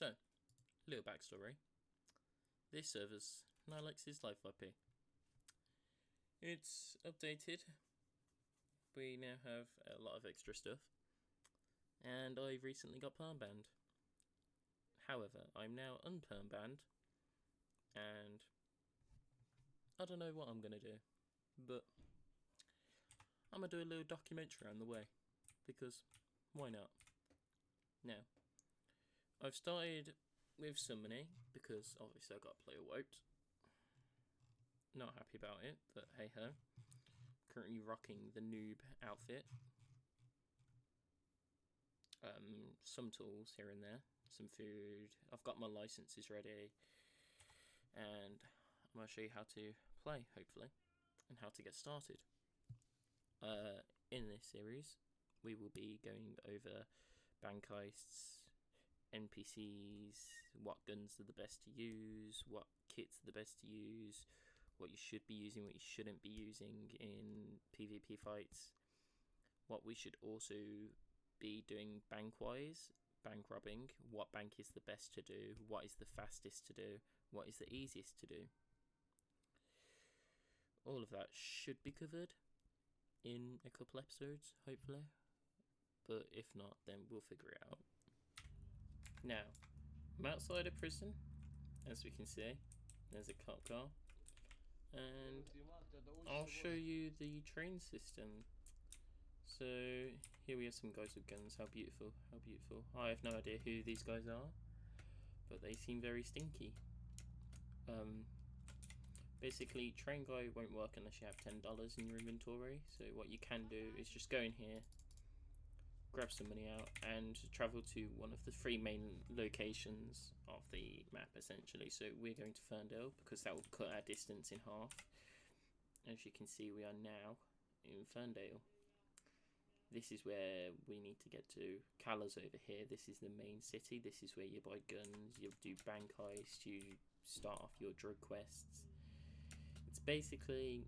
So, little backstory. This server's Nylex's life IP. It's updated. We now have a lot of extra stuff. And I recently got perm banned. However, I'm now unperm banned. And I don't know what I'm going to do. But I'm going to do a little documentary on the way. Because why not? Now, I've started with some money because obviously I got playerwipe. Not happy about it, but hey ho. Currently rocking the noob outfit. Some tools here and there, some food. I've got my licenses ready, and I'm gonna show you how to play, hopefully, and how to get started. In this series, we will be going over bank heists, NPCs, what guns are the best to use, what kits are the best to use, what you should be using, what you shouldn't be using in PvP fights, what we should also be doing bank-wise, bank robbing, what bank is the best to do, what is the fastest to do, what is the easiest to do. All of that should be covered in a couple episodes, hopefully. But if not, then we'll figure it out. Now, I'm outside of prison, as we can see. There's a cop car. And I'll show you the train system. So here we have some guys with guns. How beautiful, how beautiful. I have no idea who these guys are, but they seem very stinky. Basically, train guy won't work unless you have $10 in your inventory. So what you can do is just go in here, grab some money out, and travel to one of the 3 main locations of the map, essentially. So we're going to Ferndale because that will cut our distance in half. As you can see, we are now in Ferndale. This is where we need to get to. Cala's over here. This is the main city. This is where you buy guns, you do bank heists, you start off your drug quests. It's basically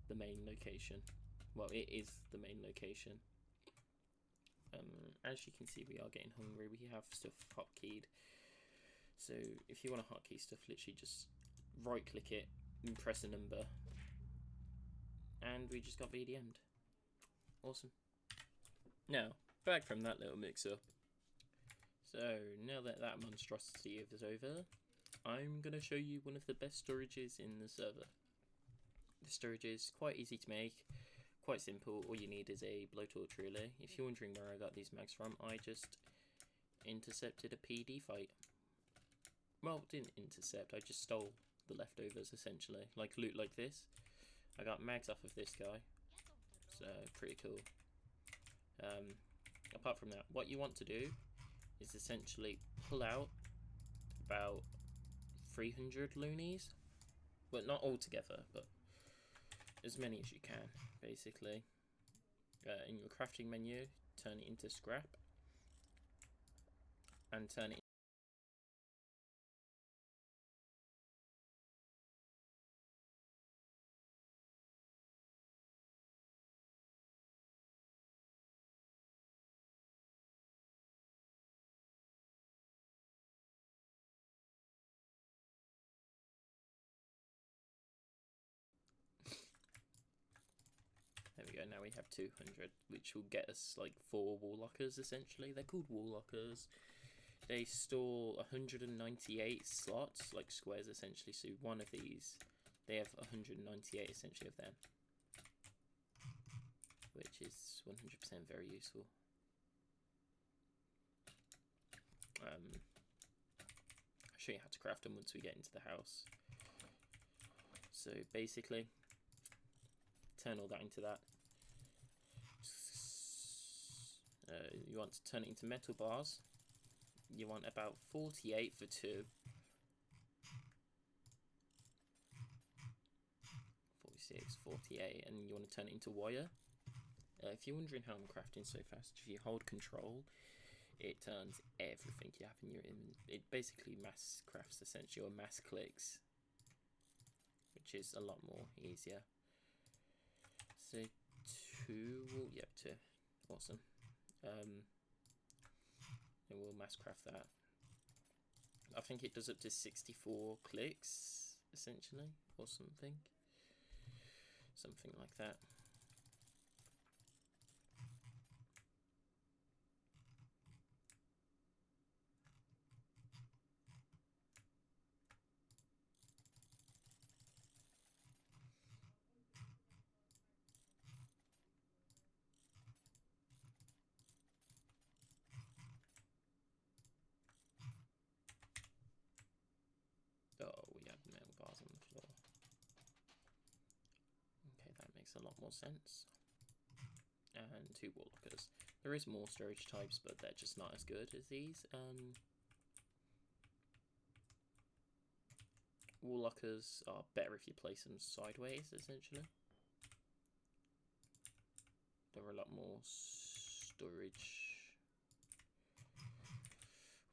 the main location. Well, it is the main location. As you can see, we are getting hungry. We have stuff hotkeyed. So if you want to hotkey stuff, literally just right click it and press a number. And we just got VDM'd. Awesome. Now, back from that little mix-up. So, now that that monstrosity is over, I'm going to show you one of the best storages in the server. The storage is quite easy to make, quite simple. All you need is a blowtorch relay. If you're wondering where I got these mags from, I just intercepted a PD fight. Well, didn't intercept, I just stole the leftovers, essentially. Like loot like this. I got mags off of this guy, so pretty cool. Apart from that, what you want to do is essentially pull out about 300 loonies, but not all together, but as many as you can, basically. In your crafting menu, turn it into scrap and turn it. There we go, now we have 200, which will get us like 4 wall lockers, essentially. They're called wall lockers. They store 198 slots, like squares, essentially. So one of these, they have 198 essentially of them, which is 100% very useful. I'll show you how to craft them once we get into the house. So basically, turn all that into that. You want to turn it into metal bars. You want about 48 for 2. 46, 48, and you want to turn it into wire. If you're wondering how I'm crafting so fast, if you hold control, it turns everything you have in your inventory. It basically mass crafts, essentially, or mass clicks, which is a lot more easier. So 2, well, yep, 2, awesome. And we'll mass craft that. I think it does up to 64 clicks, essentially, or something like that. Oh, we have metal bars on the floor. Okay, that makes a lot more sense. And 2 wall lockers. There is more storage types, but they're just not as good as these. Wall lockers are better if you place them sideways, essentially. They're a lot more storage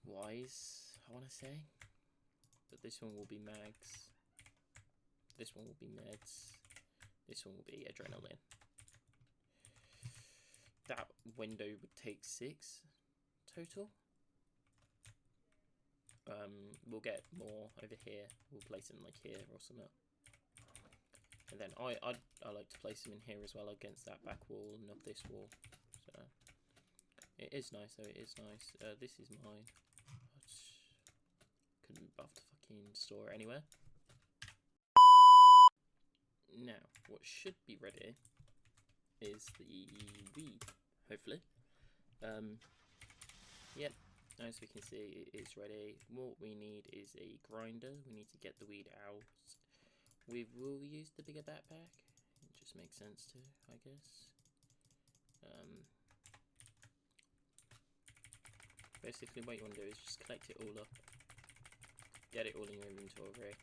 wise, I want to say. But this one will be mags. This one will be meds. This one will be adrenaline. That window would take 6 total. We'll get more over here. We'll place them like here or something. And then I like to place them in here as well against that back wall and up this wall. So it is nice though. It is nice. This is mine. Couldn't be buffed to fucking store it anywhere. Now, what should be ready is the weed, hopefully. Yep, as we can see, it is ready. What we need is a grinder. We need to get the weed out. We will use the bigger backpack. It just makes sense to, I guess. Basically, what you want to do is just collect it all up. Get it all in your inventory.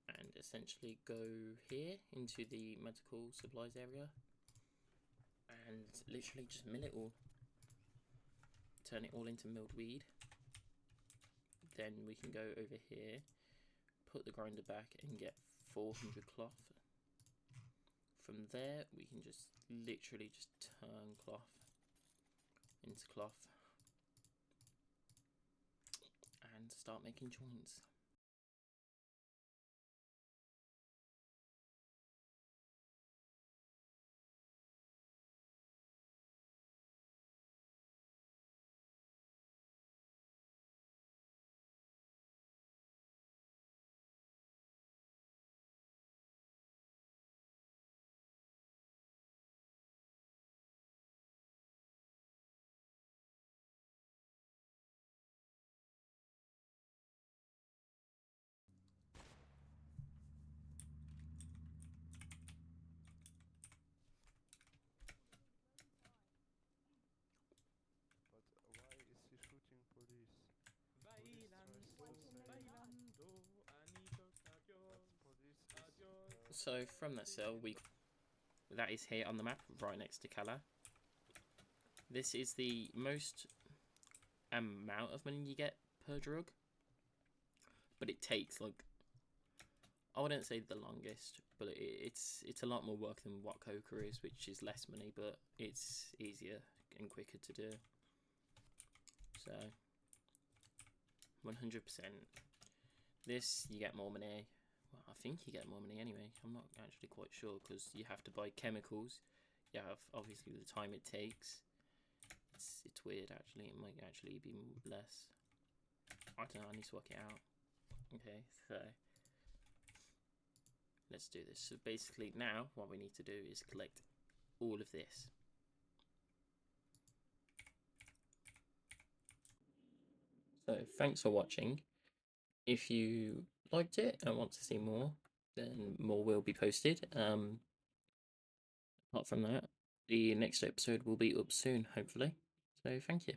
And essentially go here into the medical supplies area. And literally just mill it all. Turn it all into milled weed. Then we can go over here, put the grinder back and get 400 cloth. From there we can just literally just turn cloth into cloth and start making joints. So from that cell, that is here on the map, right next to Kala. This is the most amount of money you get per drug, but it takes like, I wouldn't say the longest, but it's a lot more work than what Coca is, which is less money, but it's easier and quicker to do. So 100%. This you get more money. Well, I think you get more money anyway. I'm not actually quite sure because you have to buy chemicals. You have obviously the time it takes. It's weird actually. It might actually be less. I don't know. I need to work it out. Okay, so let's do this. So basically now what we need to do is collect all of this. So thanks for watching. If you liked it and want to see more, then more will be posted. Apart from that, the next episode will be up soon, hopefully. So thank you.